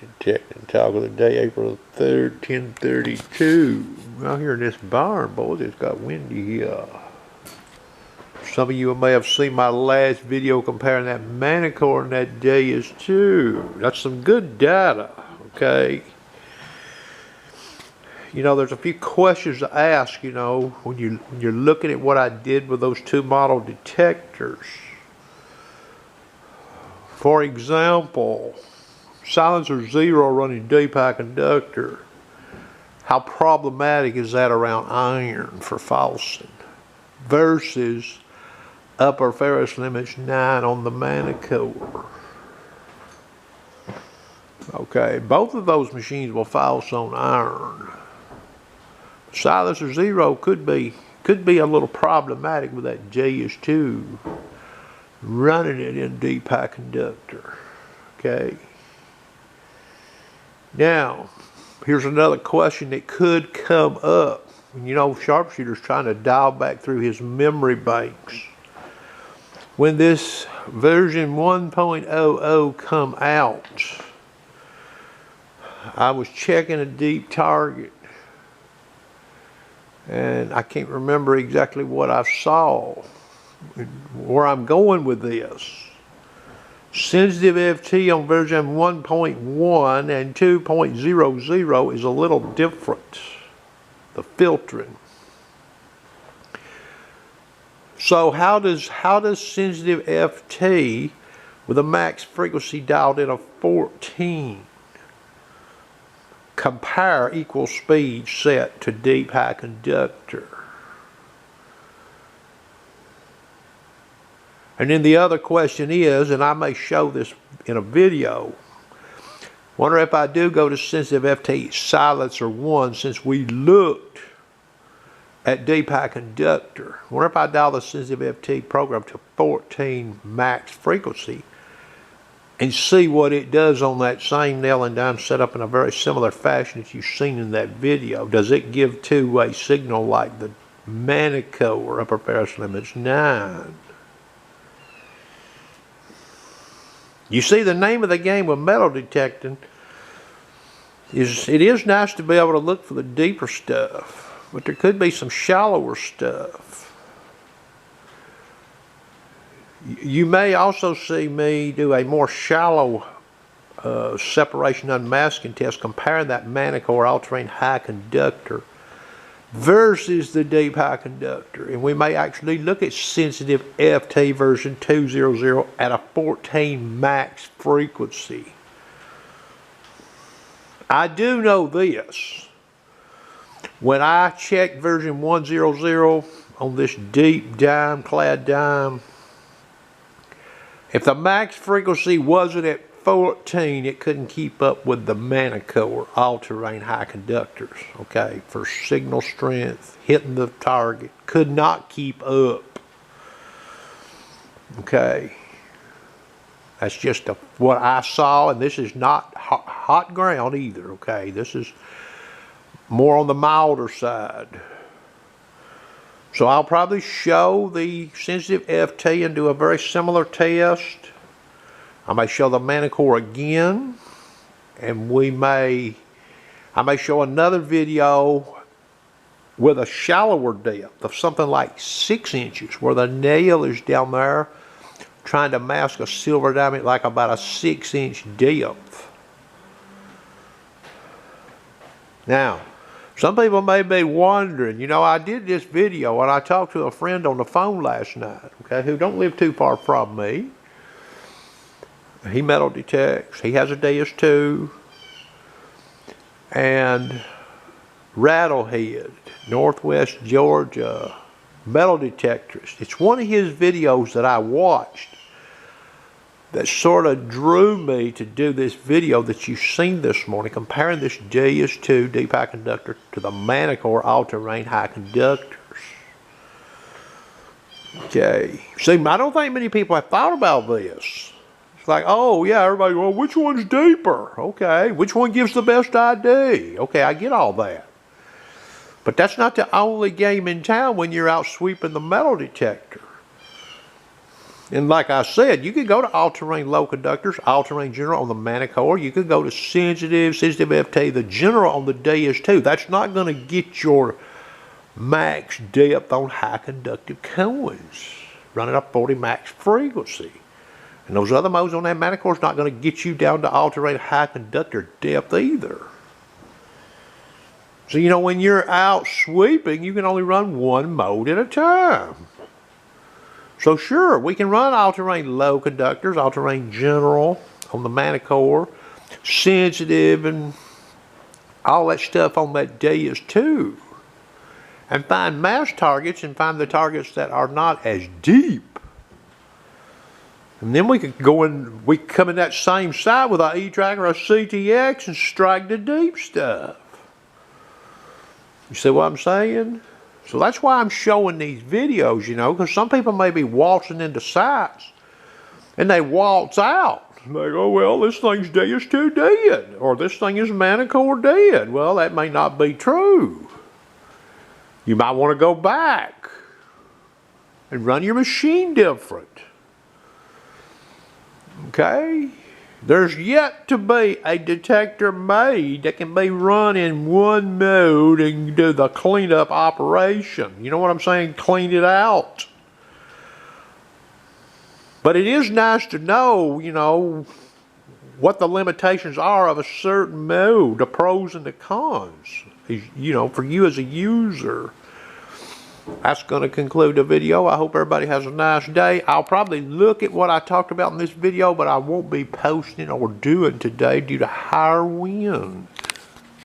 Detecting talk of the day, April 3rd, 10:32. Out here in this barn, boys, it's got windy here. Some of you may have seen my last video comparing that Manticore and that JS2. That's some good data, okay? You know, there's a few questions to ask, you know, when you're looking at what I did with those two model detectors. For example, silencer 0 running deep high conductor. How problematic is that around iron for falsing versus upper ferrous limits 9 on the Manticore? Okay, both of those machines will false on iron. Silencer 0 could be a little problematic with that JS2 running it in deep high conductor. Okay. Now, here's another question that could come up. You know, sharpshooter's trying to dial back through his memory banks. When this version 1.00 come out, I was checking a deep target, and I can't remember exactly what I saw. Where I'm going with this. Sensitive FT on version 1.1 and 2.00 is a little different, the filtering. So how does sensitive FT with a max frequency dialed in of 14 compare equal speed set to deep high conductor? And then the other question is, and I may show this in a video, wonder if I do go to sensitive FT silencer 1, since we looked at deep high conductor, wonder if I dial the sensitive FT program to 14 max frequency and see what it does on that same nail and dime setup in a very similar fashion that you've seen in that video. Does it give two-way signal like the Manticore upper ferrous limits 9? You see, the name of the game with metal detecting is, it is nice to be able to look for the deeper stuff, but there could be some shallower stuff. You may also see me do a more shallow separation unmasking test comparing that Manticore all-terrain high conductor versus the deep high conductor, and we may actually look at sensitive FT version 2.00 at a 14 max frequency. I do know this. When I checked version 1.00 on this deep dime, clad dime, if the max frequency wasn't at 14, it couldn't keep up with the Manticore all-terrain high conductors, okay, for signal strength, hitting the target, could not keep up, okay. That's just what I saw, and this is not hot ground either, okay. This is more on the milder side. So I'll probably show the sensitive FT and do a very similar test. I may show the Manticore again, and I may show another video with a shallower depth of something like 6 inches, where the nail is down there trying to mask a silver diamond like about a 6-inch depth. Now, some people may be wondering, you know, I did this video and I talked to a friend on the phone last night, okay, who don't live too far from me. He metal detects, he has a DS2, and Rattlehead, Northwest Georgia, metal detectorist. It's one of his videos that I watched that sort of drew me to do this video that you've seen this morning, comparing this JS2 deep high conductor to the Manticore all-terrain high conductors. Okay, see, I don't think many people have thought about this. It's like, oh yeah, everybody, well, which one's deeper? Okay, which one gives the best ID? Okay, I get all that. But that's not the only game in town when you're out sweeping the metal detector. And like I said, you could go to all-terrain low conductors, all-terrain general on the Manicore. You could go to sensitive FT, the general on the DS2. That's not going to get your max depth on high conductive coins, running up 40 max frequency. And those other modes on that Manicore is not going to get you down to all-terrain high conductor depth either. So, you know, when you're out sweeping, you can only run one mode at a time. So sure, we can run all-terrain low conductors, all-terrain general on the Manicore, sensitive and all that stuff on that DS2. And find mass targets and find the targets that are not as deep. And then we could go in, we come in that same side with our E-Track or our CTX and strike the deep stuff. You see what I'm saying? So that's why I'm showing these videos, you know, because some people may be waltzing into sites and they waltz out. They go, well, this thing's DS2 dead, or this thing is Manicore dead. Well, that may not be true. You might want to go back and run your machine different. Okay? There's yet to be a detector made that can be run in one mode and do the cleanup operation. You know what I'm saying? Clean it out. But it is nice to know, you know, what the limitations are of a certain mode, the pros and the cons, you know, for you as a user. That's going to conclude the video. I hope everybody has a nice day. I'll probably look at what I talked about in this video, but I won't be posting or doing today due to higher winds.